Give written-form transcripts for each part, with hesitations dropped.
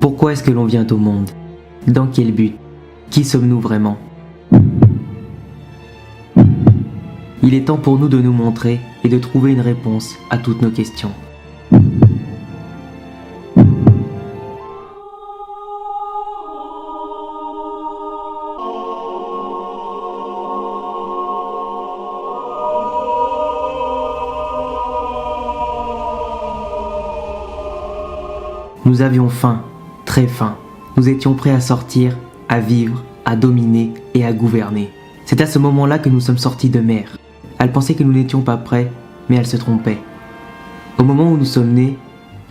Pourquoi est-ce que l'on vient au monde? Dans quel but? Qui sommes-nous vraiment? Il est temps pour nous de nous montrer et de trouver une réponse à toutes nos questions. Nous avions faim, très faim. Nous étions prêts à sortir, à vivre, à dominer et à gouverner. C'est à ce moment-là que nous sommes sortis de mer. Elle pensait que nous n'étions pas prêts, mais elle se trompait. Au moment où nous sommes nés,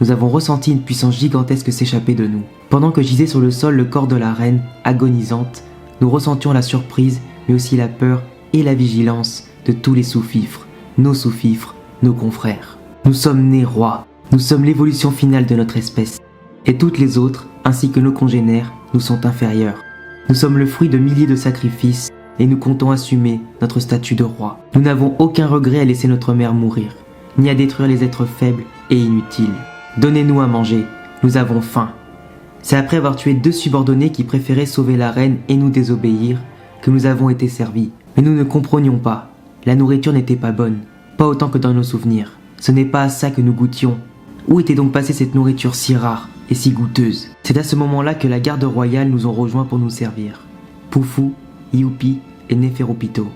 nous avons ressenti une puissance gigantesque s'échapper de nous. Pendant que gisait sur le sol le corps de la reine, agonisante, nous ressentions la surprise, mais aussi la peur et la vigilance de tous les sous-fifres, nos confrères. Nous sommes nés rois. Nous sommes l'évolution finale de notre espèce. Et toutes les autres, ainsi que nos congénères, nous sont inférieurs. Nous sommes le fruit de milliers de sacrifices et nous comptons assumer notre statut de roi. Nous n'avons aucun regret à laisser notre mère mourir, ni à détruire les êtres faibles et inutiles. Donnez-nous à manger, nous avons faim. C'est après avoir tué 2 subordonnés qui préféraient sauver la reine et nous désobéir que nous avons été servis. Mais nous ne comprenions pas. La nourriture n'était pas bonne, pas autant que dans nos souvenirs. Ce n'est pas à ça que nous goûtions. Où était donc passée cette nourriture si rare et si goûteuse? C'est à ce moment-là que la garde royale nous ont rejoints pour nous servir. Poufou, Youpi et Néferopito.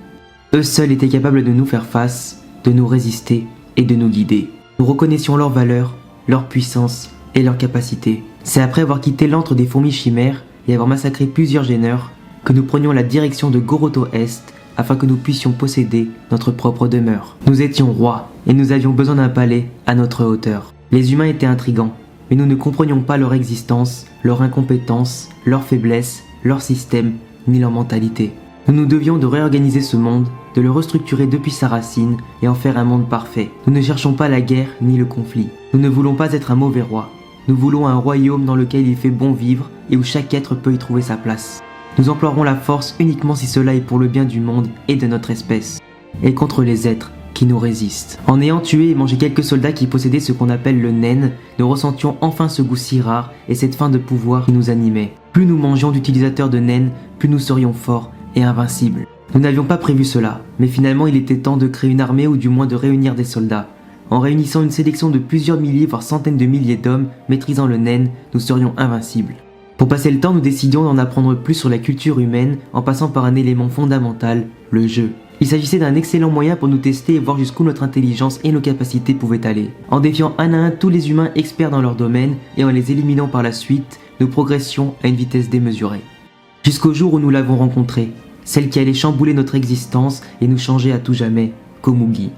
Eux seuls étaient capables de nous faire face, de nous résister et de nous guider. Nous reconnaissions leur valeur, leur puissance et leur capacité. C'est après avoir quitté l'antre des fourmis chimères et avoir massacré plusieurs géneurs que nous prenions la direction de Goroto Est afin que nous puissions posséder notre propre demeure. Nous étions rois et nous avions besoin d'un palais à notre hauteur. Les humains étaient intrigants, mais nous ne comprenions pas leur existence, leur incompétence, leur faiblesse, leur système, ni leur mentalité. Nous nous devions de réorganiser ce monde, de le restructurer depuis sa racine et en faire un monde parfait. Nous ne cherchons pas la guerre ni le conflit. Nous ne voulons pas être un mauvais roi. Nous voulons un royaume dans lequel il fait bon vivre et où chaque être peut y trouver sa place. Nous emploierons la force uniquement si cela est pour le bien du monde et de notre espèce, et contre les êtres qui nous résistent. En ayant tué et mangé quelques soldats qui possédaient ce qu'on appelle le nen, nous ressentions enfin ce goût si rare et cette faim de pouvoir qui nous animait. Plus nous mangions d'utilisateurs de nen, plus nous serions forts et invincibles. Nous n'avions pas prévu cela, mais finalement il était temps de créer une armée ou du moins de réunir des soldats. En réunissant une sélection de plusieurs milliers voire centaines de milliers d'hommes maîtrisant le nen, nous serions invincibles. Pour passer le temps, nous décidions d'en apprendre plus sur la culture humaine en passant par un élément fondamental, le jeu. Il s'agissait d'un excellent moyen pour nous tester et voir jusqu'où notre intelligence et nos capacités pouvaient aller. En défiant un à un tous les humains experts dans leur domaine et en les éliminant par la suite, nous progressions à une vitesse démesurée. Jusqu'au jour où nous l'avons rencontrée, celle qui allait chambouler notre existence et nous changer à tout jamais, Komugi.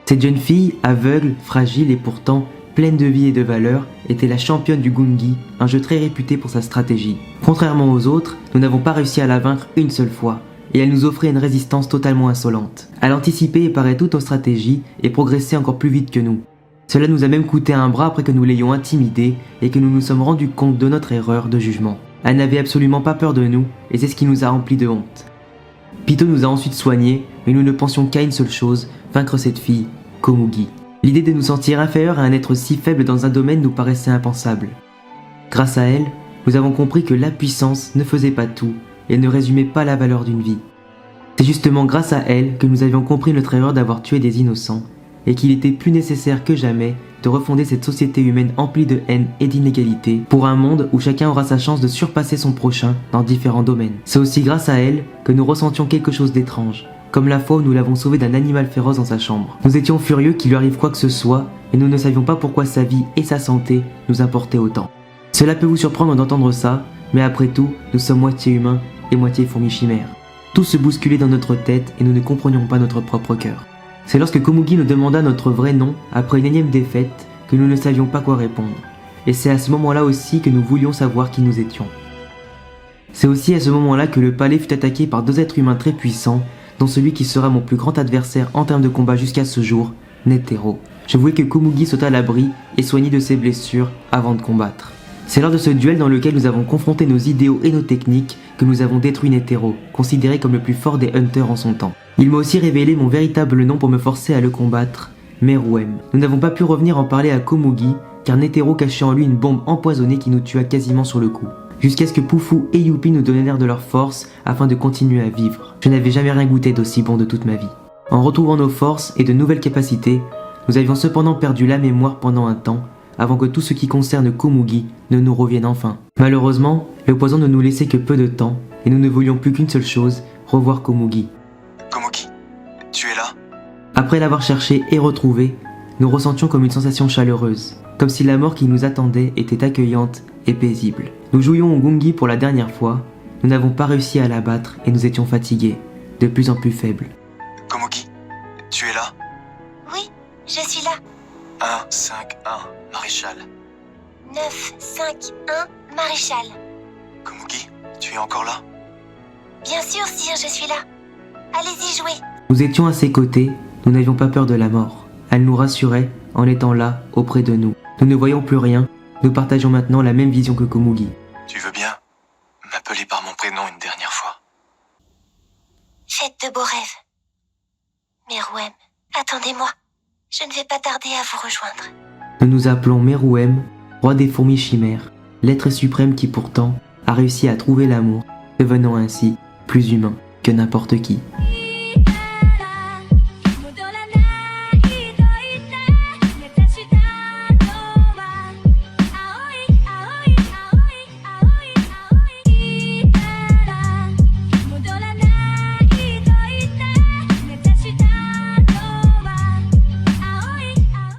Cette jeune fille, aveugle, fragile et pourtant pleine de vie et de valeur, était la championne du Gungi, un jeu très réputé pour sa stratégie. Contrairement aux autres, nous n'avons pas réussi à la vaincre une seule fois, et elle nous offrait une résistance totalement insolente. Elle anticipait et parait toutes nos stratégies et progressait encore plus vite que nous. Cela nous a même coûté un bras après que nous l'ayons intimidée et que nous nous sommes rendus compte de notre erreur de jugement. Elle n'avait absolument pas peur de nous, et c'est ce qui nous a remplis de honte. Pito nous a ensuite soignés, mais nous ne pensions qu'à une seule chose, vaincre cette fille, Komugi. L'idée de nous sentir inférieurs à un être si faible dans un domaine nous paraissait impensable. Grâce à elle, nous avons compris que la puissance ne faisait pas tout et ne résumait pas la valeur d'une vie. C'est justement grâce à elle que nous avions compris notre erreur d'avoir tué des innocents et qu'il était plus nécessaire que jamais de refonder cette société humaine emplie de haine et d'inégalité pour un monde où chacun aura sa chance de surpasser son prochain dans différents domaines. C'est aussi grâce à elle que nous ressentions quelque chose d'étrange, comme la fois où nous l'avons sauvé d'un animal féroce dans sa chambre. Nous étions furieux qu'il lui arrive quoi que ce soit et nous ne savions pas pourquoi sa vie et sa santé nous importaient autant. Cela peut vous surprendre d'entendre ça, mais après tout, nous sommes moitié humains et moitié fourmis chimères. Tout se bousculait dans notre tête et nous ne comprenions pas notre propre cœur. C'est lorsque Komugi nous demanda notre vrai nom après une énième défaite que nous ne savions pas quoi répondre. Et c'est à ce moment-là aussi que nous voulions savoir qui nous étions. C'est aussi à ce moment-là que le palais fut attaqué par 2 êtres humains très puissants, dont celui qui sera mon plus grand adversaire en termes de combat jusqu'à ce jour, Netero. Je voulais que Komugi saute à l'abri et soigne de ses blessures avant de combattre. C'est lors de ce duel dans lequel nous avons confronté nos idéaux et nos techniques que nous avons détruit Netero, considéré comme le plus fort des hunters en son temps. Il m'a aussi révélé mon véritable nom pour me forcer à le combattre, Meruem. Nous n'avons pas pu revenir en parler à Komugi car Netero cachait en lui une bombe empoisonnée qui nous tua quasiment sur le coup. Jusqu'à ce que Poufou et Youpi nous donnèrent de leur force afin de continuer à vivre. Je n'avais jamais rien goûté d'aussi bon de toute ma vie. En retrouvant nos forces et de nouvelles capacités, nous avions cependant perdu la mémoire pendant un temps, avant que tout ce qui concerne Komugi ne nous revienne enfin. Malheureusement, le poison ne nous laissait que peu de temps, et nous ne voulions plus qu'une seule chose, revoir Komugi. Komugi, tu es là? Après l'avoir cherché et retrouvé, nous ressentions comme une sensation chaleureuse, comme si la mort qui nous attendait était accueillante et paisible. Nous jouions au Gungi pour la dernière fois, nous n'avons pas réussi à l'abattre et nous étions fatigués, de plus en plus faibles. Komugi, tu es là? Oui, je suis là. 1, 5, 1, Maréchal. 9, 5, 1, Maréchal. Komugi, tu es encore là? Bien sûr, sire, je suis là. Allez-y, jouez. Nous étions à ses côtés, nous n'avions pas peur de la mort. Elle nous rassurait en étant là, auprès de nous. Nous ne voyons plus rien, nous partageons maintenant la même vision que Komugi. Tu veux bien m'appeler par mon prénom une dernière fois? Faites de beaux rêves. Meruem, attendez-moi. Je ne vais pas tarder à vous rejoindre. Nous nous appelons Meruem, roi des fourmis chimères, l'être suprême qui pourtant a réussi à trouver l'amour, devenant ainsi plus humain que n'importe qui.